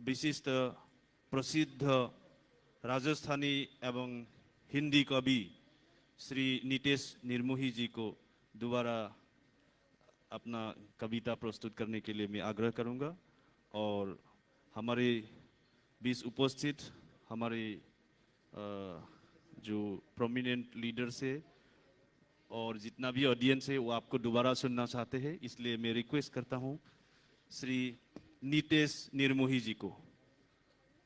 विशिष्ट प्रसिद्ध राजस्थानी एवं हिंदी कवि श्री नीतेश निर्मोही जी को दोबारा अपना कविता प्रस्तुत करने के लिए मैं आग्रह करूंगा। और हमारे बीच उपस्थित हमारे जो प्रोमिनेंट लीडर्स है और जितना भी ऑडियंस है वो आपको दोबारा सुनना चाहते हैं, इसलिए मैं रिक्वेस्ट करता हूँ श्री नीतेश निर्मोही जी को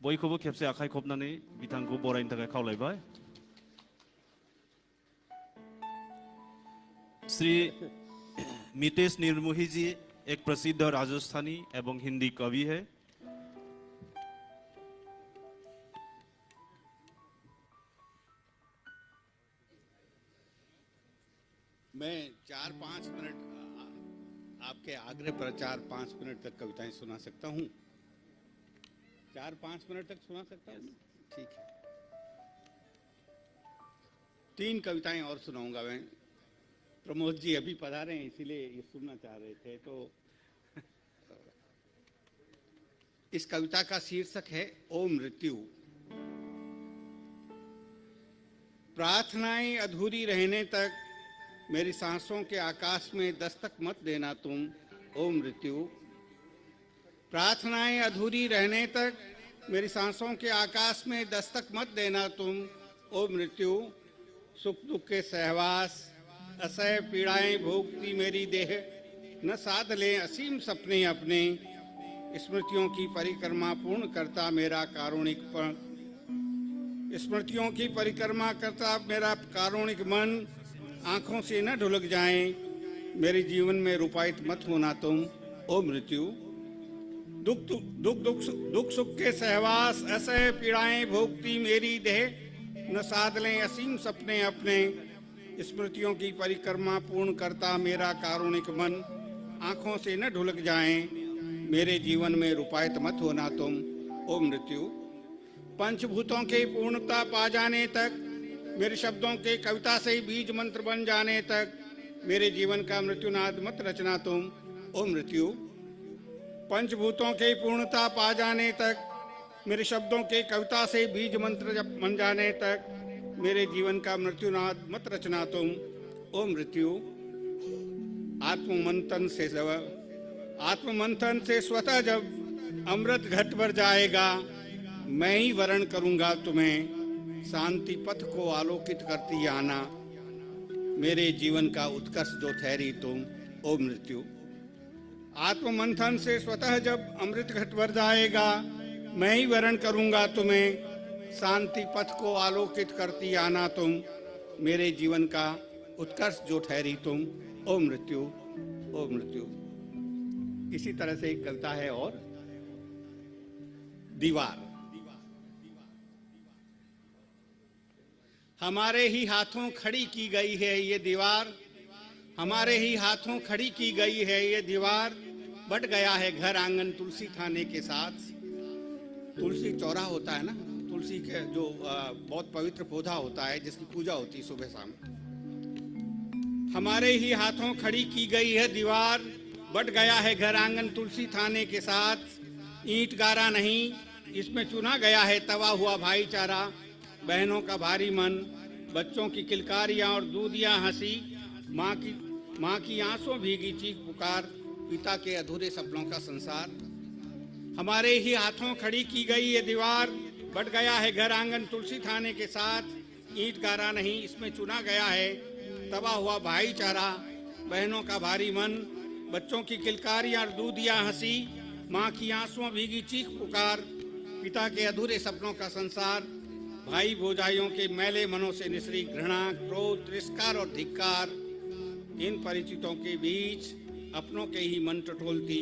बयखौबो खेबसे आखाइ खबनानै बिथांखौ बरायनो थाखाय खावलायबाय। श्री नीतेश निर्मोही जी एक प्रसिद्ध राजस्थानी एवं हिंदी कवि है। मैं 4-5 मिनट आपके आग्रह पर 4-5 मिनट तक कविताएं सुना सकता हूँ। 4-5 मिनट तक सुना सकता हूँ? ठीक है। 3 कविताएं और सुनाऊंगा मैं। प्रमोद जी अभी पधारे हैं इसीलिए ये सुनना चाह रहे थे। तो इस कविता का शीर्षक है ओ मृत्यु। प्रार्थनाएं अधूरी रहने तक मेरी सांसों के आकाश में दस्तक मत देना तुम, ओ मृत्यु। प्रार्थनाएं अधूरी रहने तक मेरी सांसों के आकाश में दस्तक मत देना तुम, ओ मृत्यु। सुख दुख के सहवास असह्य पीड़ाएं भोगती मेरी देह, न साध ले असीम सपने अपने। स्मृतियों की परिक्रमा पूर्ण करता मेरा कारुणिक स्मृतियों की परिक्रमा करता मेरा कारुणिक मन आंखों से न ढुलक जाएं। मेरे जीवन में रूपायित मत होना तुम, ओ मृत्यु। दुख सुख के सहवास असह्य पीड़ाएं भोगती मेरी देह, न साध लें असीम सपने अपने। स्मृतियों की परिक्रमा पूर्ण करता मेरा कारुणिक मन आंखों से न ढुलक जाएं। मेरे जीवन में रूपायित मत होना तुम, ओ मृत्यु। पंचभूतों के पूर्णता पा जाने तक, मेरे शब्दों के कविता से बीज मंत्र बन जाने तक, मेरे जीवन का मृत्युनाद मत रचना तुम, ओ मृत्यु। पंचभूतों के पूर्णता पा जाने तक, मेरे शब्दों के कविता से बीज मंत्र बन जाने तक, मेरे जीवन का मृत्युनाद मत रचना तुम, ओ मृत्यु। आत्ममंथन से स्वतः जब अमृत घट भर जाएगा, मैं ही वरण करूंगा तुम्हें। शांति पथ को आलोकित करती आना, मेरे जीवन का उत्कर्ष जो ठहरी तुम, ओ मृत्यु। आत्ममंथन से स्वतः जब अमृत घट भर जाएगा, मैं ही वरण करूंगा तुम्हें। शांति पथ को आलोकित करती आना तुम, मेरे जीवन का उत्कर्ष जो ठहरी तुम, ओ मृत्यु, ओ मृत्यु। इसी तरह से एक कविता है और दीवार। हमारे ही हाथों खड़ी की गई है ये दीवार, हमारे ही हाथों खड़ी की गई है ये दीवार। बट गया है घर आंगन तुलसी थाने के साथ। तुलसी चौरा होता है ना, तुलसी के जो बहुत पवित्र पौधा होता है जिसकी पूजा होती है सुबह शाम। हमारे ही हाथों खड़ी की गई है दीवार, बट गया है घर आंगन तुलसी थाने के साथ। ईंट गारा नहीं, इसमें चुना गया है तवा हुआ भाईचारा। बहनों का भारी मन, बच्चों की किलकारियां और दूधियां हंसी, माँ की आंसू भीगी चीख पुकार, पिता के अधूरे सपनों का संसार। हमारे ही हाथों खड़ी की गई ये दीवार, बट गया है घर आंगन तुलसी थाने के साथ। ईंट गारा नहीं, इसमें चुना गया है तवा हुआ भाईचारा। बहनों का भारी मन, बच्चों की किलकारियां और दूधियां हंसी, माँ की आंसुओं भीगी चीख पुकार, पिता के अधूरे सपनों का संसार। भाई भौजाइयों के मैले मनों से निसरी घृणा, क्रोध, तिरस्कार और धिक्कार। इन परिचितों के बीच अपनों के ही मन टटोलती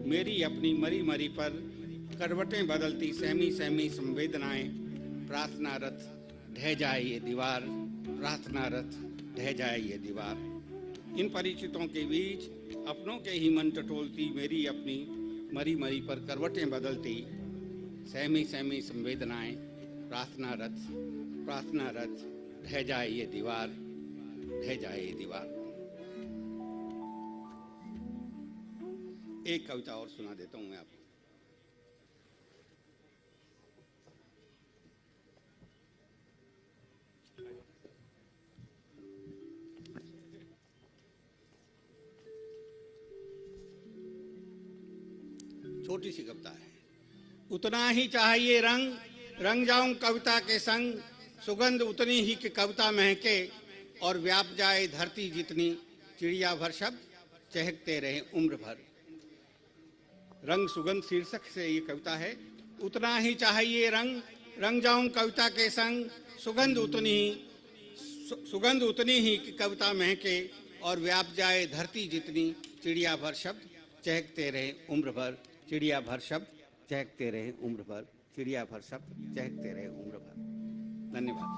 मेरी अपनी मरी मरी पर करवटें बदलती सहमी सहमी संवेदनाएं। प्रार्थनारत ढह जाए ये दीवार, प्रार्थनारत ढह जाए ये दीवार। इन परिचितों के बीच अपनों के ही मन टटोलती मेरी अपनी मरी मरी पर करवटें बदलती सहमी सहमी संवेदनाएं। प्रार्थनारत प्रार्थनारत ढह जाए ये दीवार, ढह जाए ये दीवार। एक कविता और सुना देता हूं मैं आपको। छोटी सी कविता है। उतना ही चाहिए रंग, रंग जाऊं कविता के संग, सुगंध उतनी ही कि कविता महके और व्याप जाए धरती जितनी, चिड़िया भर शब्द चहकते रहे उम्र भर। रंग सुगंध शीर्षक से ये कविता है। उतना ही चाहिए रंग, रंग जाऊं कविता के संग, सुगंध उतनी ही कि कविता महके और व्याप जाए धरती जितनी, चिड़िया भर शब्द चहकते रहे उम्र भर, चिड़िया भर शब्द चहकते रहे उम्र भर, चिड़िया भर शब्द चहकते रहे उम्र भर। धन्यवाद।